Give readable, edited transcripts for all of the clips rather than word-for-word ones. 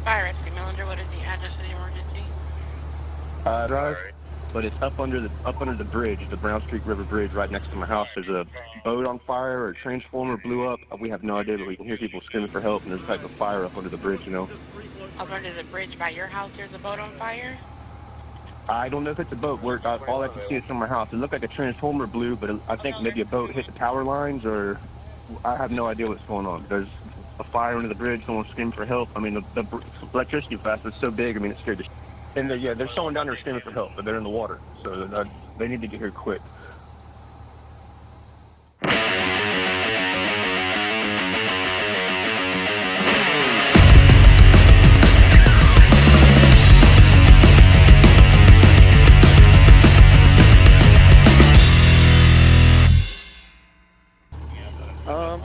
Fire Rescue Manager, what is the address of the emergency? Drive, but it's up under the bridge, the Brown Street River Bridge, right next to my house. There's a boat on fire, or a transformer blew up. We have no idea, but we can hear people screaming for help, and there's a type of fire up under the bridge, you know. Up under the bridge by your house, there's a boat on fire? I don't know if it's a boat. All I can see is from my house. It looked like a transformer blew, but I think maybe a boat hit the power lines, or I have no idea what's going on. There's a fire under the bridge. Someone's screaming for help. I mean, the electricity flash was so big. I mean, it scared the shit. And there's someone down there screaming for help, but they're in the water, so they need to get here quick.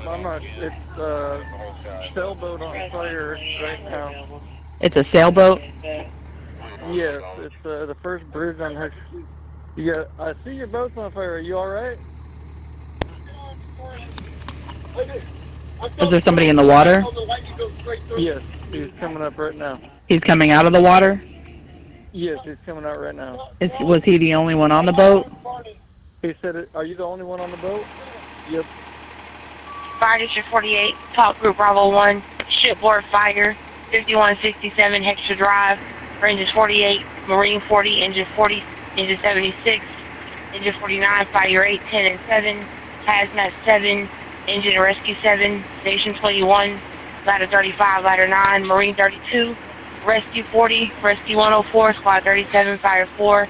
I'm not. It's sailboat on fire right now. It's a sailboat? Yes, it's the first bridge on her. Yeah, I see your boat's on fire. Are you all right? Is there somebody in the water? Yes, he's coming up right now. He's coming out of the water? Yes, he's coming out right now. Was he the only one on the boat? He said, "Are you the only one on the boat?" Yep. Fire District 48, Talk Group Bravo 1, shipboard fire, 5167 Hextra Drive, engine 48, Marine 40, engine 40, engine 76, engine 49, fire 8, 10, and 7, hazmat 7, engine rescue 7, station 21, ladder 35, ladder 9, Marine 32, rescue 40, rescue 104, squad 37, fire 4,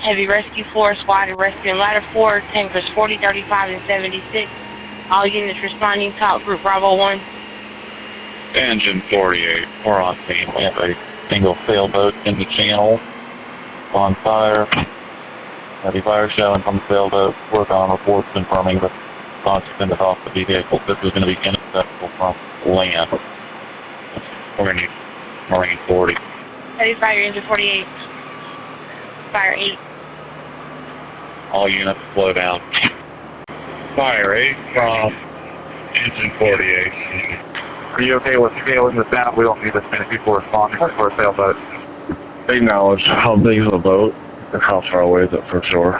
heavy rescue 4, squad rescue and ladder 4, tankers 40, 35, and 76. All units responding, Top Group Bravo 1. Engine 48, we're on scene. We have a single sailboat in the channel on fire. Heavy fire showing from the sailboat. Work on reports confirming the occupant is off the vehicle. This is going to be inaccessible from land. We're going to need Marine 40. Heavy fire, engine 48. Fire 8. All units slow down. Fire 8 from engine 48. Are you okay with scaling this down? We don't need this many people responding for a sailboat. Acknowledge. How big is the boat and how far away is it from shore?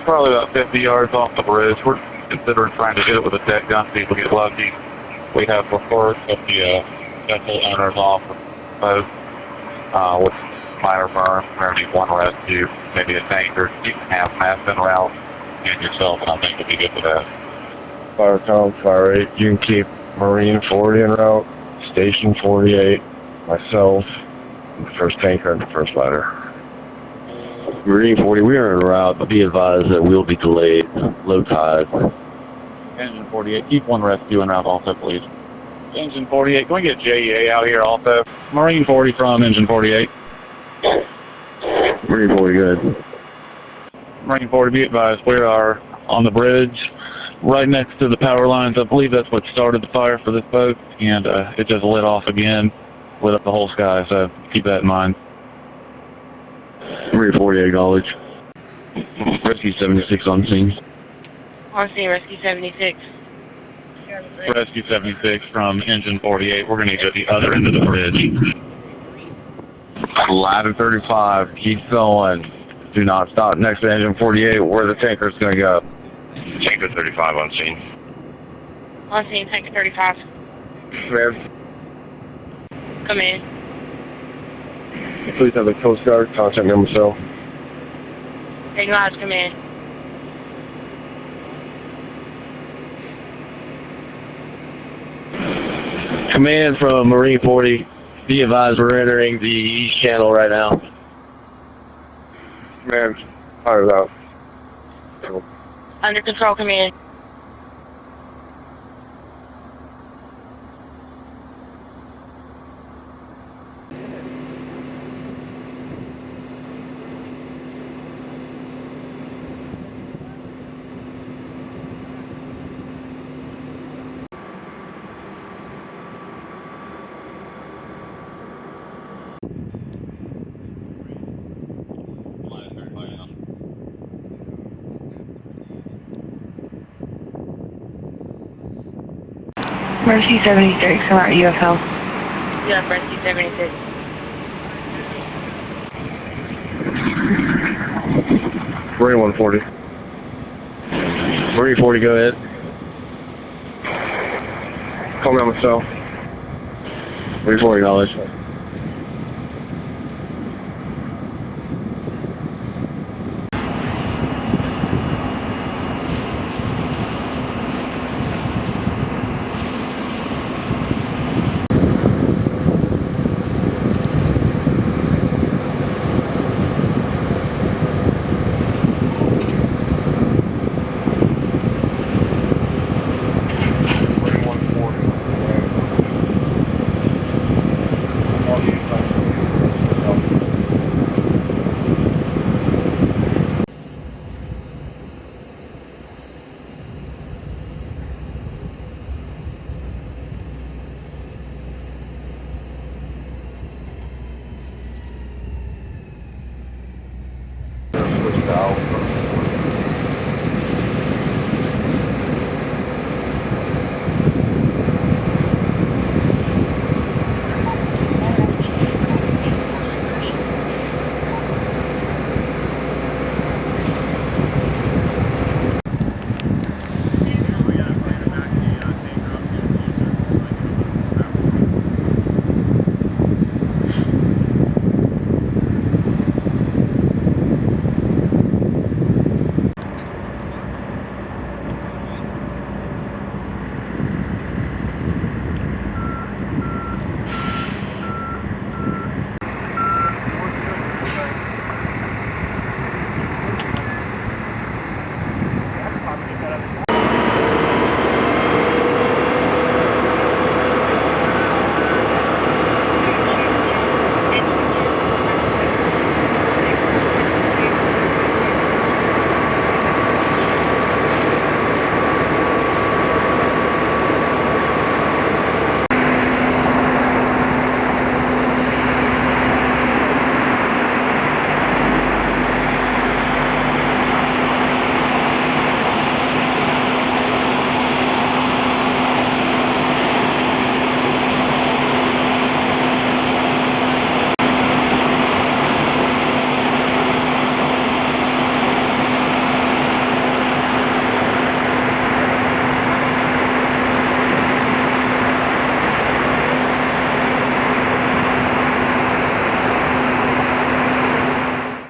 Probably about 50 yards off the bridge. We're considering trying to hit it with a deck gun, see if we get lucky. We have reports of the vessel owners off the boat with minor burns. We're going to need one rescue, maybe a tanker. You can have mast en route and yourself, and I think we'll be good for that. Fire com, fire 8. You can keep Marine 40 en route, Station 48, myself, and the first tanker and the first ladder. Marine 40, we are en route, but be advised that we'll be delayed. Low tide. Engine 48, keep one rescue en route also, please. Engine 48, can we get JEA out here also? Marine 40 from Engine 48. Marine 40, good. Marine 40, be advised, we are on the bridge right next to the power lines. I believe that's what started the fire for this boat, and it just lit off again, lit up the whole sky, so keep that in mind. Marine 40, acknowledge. Rescue 76 on scene. On scene, Rescue 76. Rescue 76 from Engine 48. We're going to go to the other end of the bridge. Ladder 35, keep going. Do not stop next to Engine 48 where the tanker's going to go. Tanker 35 on scene. On scene, Tanker 35. Ma'am, Come in. please have the Coast Guard contact number cell. Acknowledge, come in. Command from Marine 40. Be advised, we're entering the East Channel right now. Man, fire's out. Under control, come in. Mercy 76, I'm at UFL. Yeah, Rescue 76. Marine 140. Marine 40, go ahead. Call me on myself. Marine 40, acknowledge.